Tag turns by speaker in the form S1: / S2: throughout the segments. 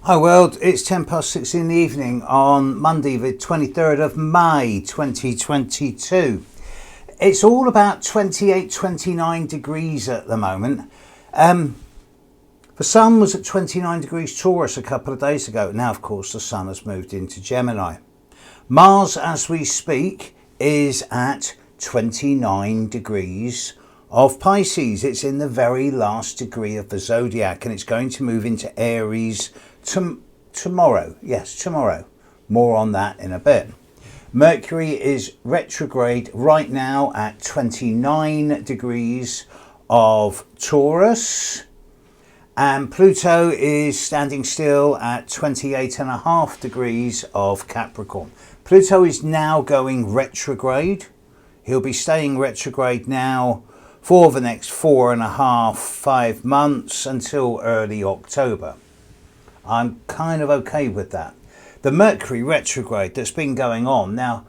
S1: Hi world, it's 6:10 in the evening on Monday the 23rd of May 2022. It's all about 28-29 degrees at the moment. The sun was at 29 degrees Taurus a couple of days ago. Now of course the sun has moved into Gemini. Mars as we speak is at 29 degrees of Pisces. It's in the very last degree of the zodiac and it's going to move into Aries tomorrow. Yes, tomorrow. More on that in a bit. Mercury is retrograde right now at 29 degrees of Taurus. And Pluto is standing still at 28.5 degrees of Capricorn. Pluto is now going retrograde. He'll be staying retrograde now for the next 4.5-5 months until early October. I'm kind of okay with that. The Mercury retrograde that's been going on now,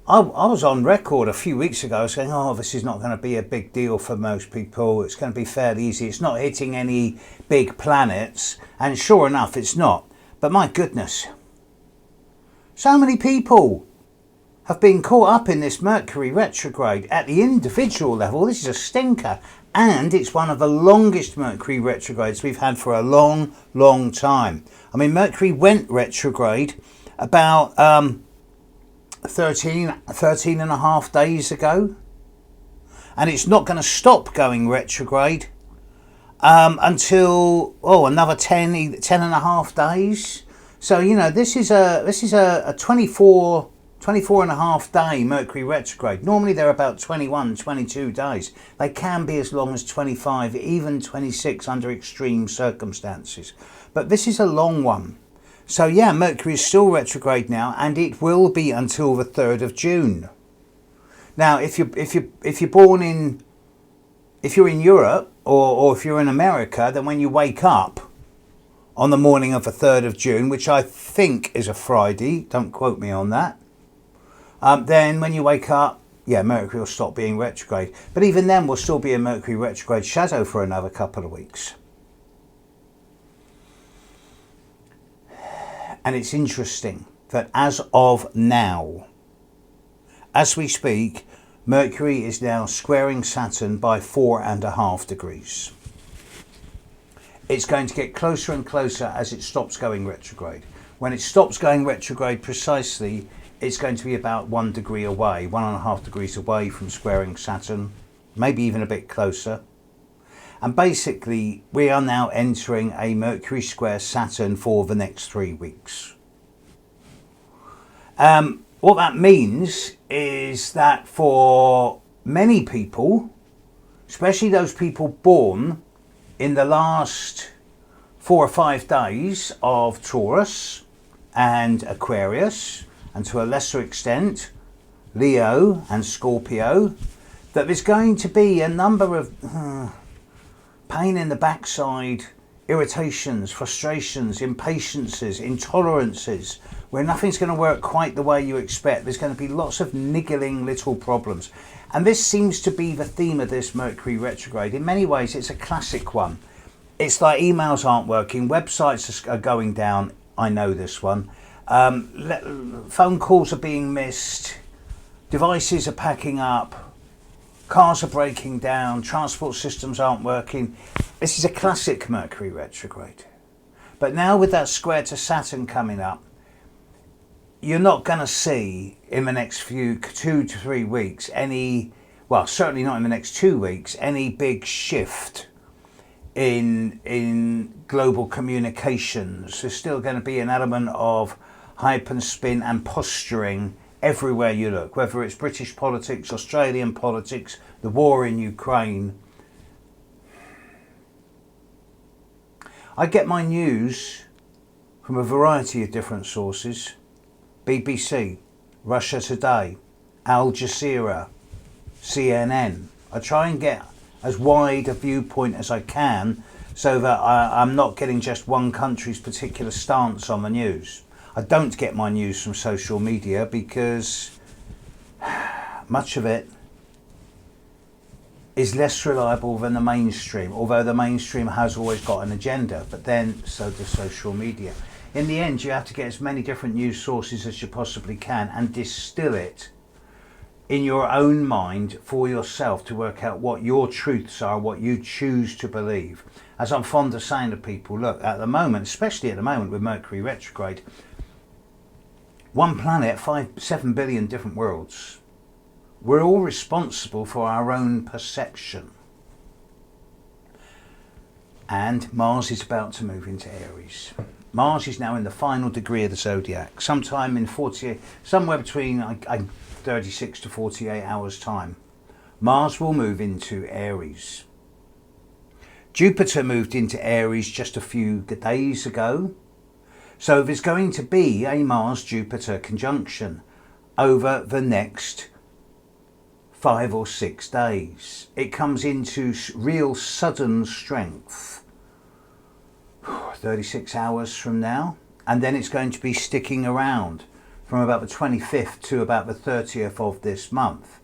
S1: I was on record a few weeks ago saying, oh, this is not going to be a big deal for most people. It's going to be fairly easy. It's not hitting any big planets. And sure enough, it's not. But my goodness, so many people have been caught up in this Mercury retrograde at the individual level. This is a stinker. And it's one of the longest Mercury retrogrades we've had for a long, long time. I mean, Mercury went retrograde about 13 and a half days ago. And it's not going to stop going retrograde until, another 10 and a half days. So, you know, this is a 24 and a half day Mercury retrograde. Normally they're about 21, 22 days. They can be as long as 25, even 26 under extreme circumstances. But this is a long one. So yeah, Mercury is still retrograde now and it will be until the 3rd of June. Now, if you're in Europe or if you're in America, then when you wake up on the morning of the 3rd of June, which I think is a Friday, don't quote me on that, then when you wake up, yeah, Mercury will stop being retrograde. But even then, we'll still be in Mercury retrograde shadow for another couple of weeks. And it's interesting that as of now, as we speak, Mercury is now squaring Saturn by 4.5 degrees. It's going to get closer and closer as it stops going retrograde. When it stops going retrograde precisely, it's going to be about 1 degree away, 1.5 degrees away from squaring Saturn, maybe even a bit closer. And basically, we are now entering a Mercury square Saturn for the next 3 weeks. What that means is that for many people, especially those people born in the last 4 or 5 days of Taurus and Aquarius, and to a lesser extent, Leo and Scorpio, that there's going to be a number of pain in the backside, irritations, frustrations, impatiences, intolerances, where nothing's going to work quite the way you expect. There's going to be lots of niggling little problems. And this seems to be the theme of this Mercury retrograde. In many ways, it's a classic one. It's like emails aren't working, websites are going down. I know this one. Phone calls are being missed, devices are packing up, cars are breaking down, transport systems aren't working. This is a classic Mercury retrograde. But now with that square to Saturn coming up, you're not going to see in the next 2 to 3 weeks certainly not in the next 2 weeks, any big shift in global communications. There's still going to be an element of hype and spin and posturing everywhere you look, whether it's British politics, Australian politics, the war in Ukraine. I get my news from a variety of different sources: BBC, Russia Today, Al Jazeera, CNN. I try and get as wide a viewpoint as I can so that I'm not getting just one country's particular stance on the news. I don't get my news from social media because much of it is less reliable than the mainstream, although the mainstream has always got an agenda, but then so does social media. in the end, you have to get as many different news sources as you possibly can and distill it in your own mind for yourself to work out what your truths are, what you choose to believe. As I'm fond of saying to people, look, at the moment, especially at the moment with Mercury retrograde, one planet, 7 billion different worlds. We're all responsible for our own perception. And Mars is about to move into Aries. Mars is now in the final degree of the zodiac, sometime in 48, somewhere between 36 to 48 hours time. Mars will move into Aries. Jupiter moved into Aries just a few days ago. So there's going to be a Mars-Jupiter conjunction over the next 5 or 6 days. It comes into real sudden strength 36 hours from now, and then it's going to be sticking around from about the 25th to about the 30th of this month.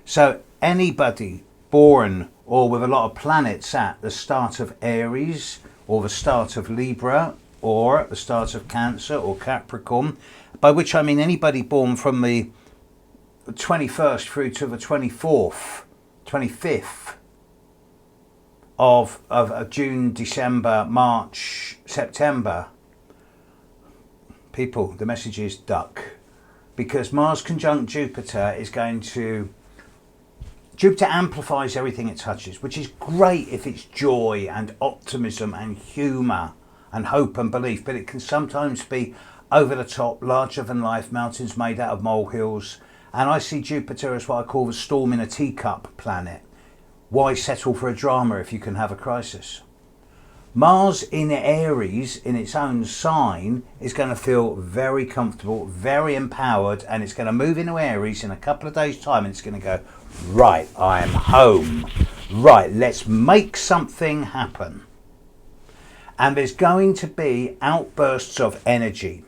S1: So anybody born or with a lot of planets at the start of Aries or the start of Libra or at the start of Cancer or Capricorn, by which I mean anybody born from the 21st through to the 24th, 25th of June, December, March, September. People, the message is duck. Because Mars conjunct Jupiter is going to... Jupiter amplifies everything it touches, which is great if it's joy and optimism and humour and hope and belief, but it can sometimes be over the top, larger than life, mountains made out of molehills. And I see Jupiter as what I call the storm in a teacup planet. Why settle for a drama if you can have a crisis? Mars in Aries, in its own sign, is going to feel very comfortable, very empowered, and it's going to move into Aries in a couple of days' time, and it's going to go, right, I am home. Right, let's make something happen. And there's going to be outbursts of energy.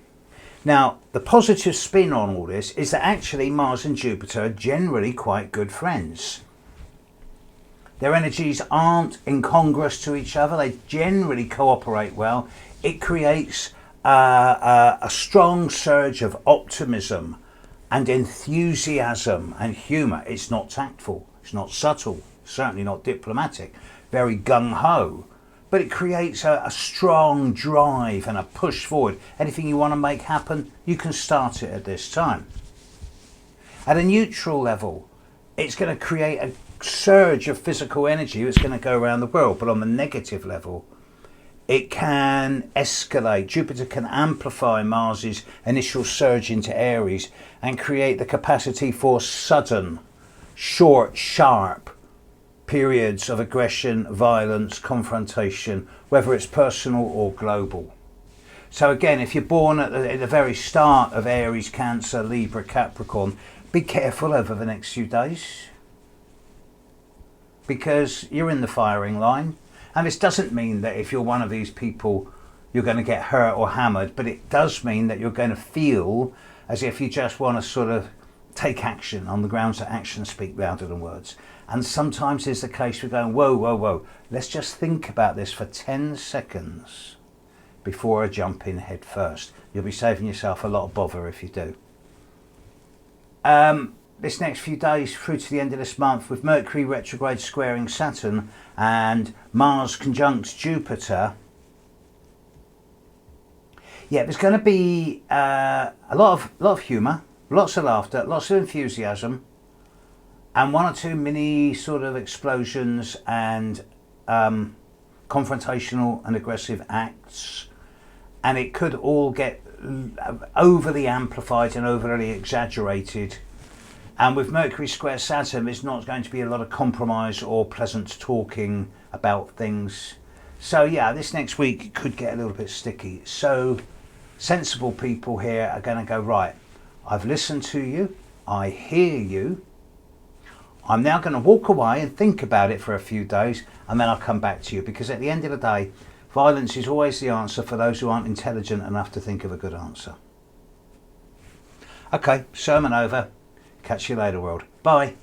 S1: Now, the positive spin on all this is that actually Mars and Jupiter are generally quite good friends. Their energies aren't incongruous to each other. They generally cooperate well. It creates a strong surge of optimism and enthusiasm and humour. It's not tactful. It's not subtle. Certainly not diplomatic. Very gung-ho. But it creates a strong drive and a push forward. Anything you want to make happen, you can start it at this time. At a neutral level, it's going to create a surge of physical energy that's going to go around the world. But on the negative level, it can escalate. Jupiter can amplify Mars's initial surge into Aries and create the capacity for sudden, short, sharp periods of aggression, violence, confrontation, whether it's personal or global. So again, if you're born at the very start of Aries, Cancer, Libra, Capricorn, be careful over the next few days, because you're in the firing line. And this doesn't mean that if you're one of these people, you're going to get hurt or hammered, but it does mean that you're going to feel as if you just want to sort of take action on the grounds that actions speak louder than words. And sometimes it's the case we're going, whoa, whoa, whoa, let's just think about this for 10 seconds before I jump in head first. You'll be saving yourself a lot of bother if you do. This next few days through to the end of this month, with Mercury retrograde squaring Saturn and Mars conjunct Jupiter, yeah, there's going to be a lot of humour, lots of laughter, lots of enthusiasm, and one or two mini sort of explosions and confrontational and aggressive acts. And it could all get overly amplified and overly exaggerated. And with Mercury square Saturn, there's not going to be a lot of compromise or pleasant talking about things. So yeah, this next week could get a little bit sticky. So sensible people here are going to go, right, I've listened to you, I hear you, I'm now going to walk away and think about it for a few days, and then I'll come back to you, because at the end of the day, violence is always the answer for those who aren't intelligent enough to think of a good answer. Okay, sermon over. Catch you later, world. Bye.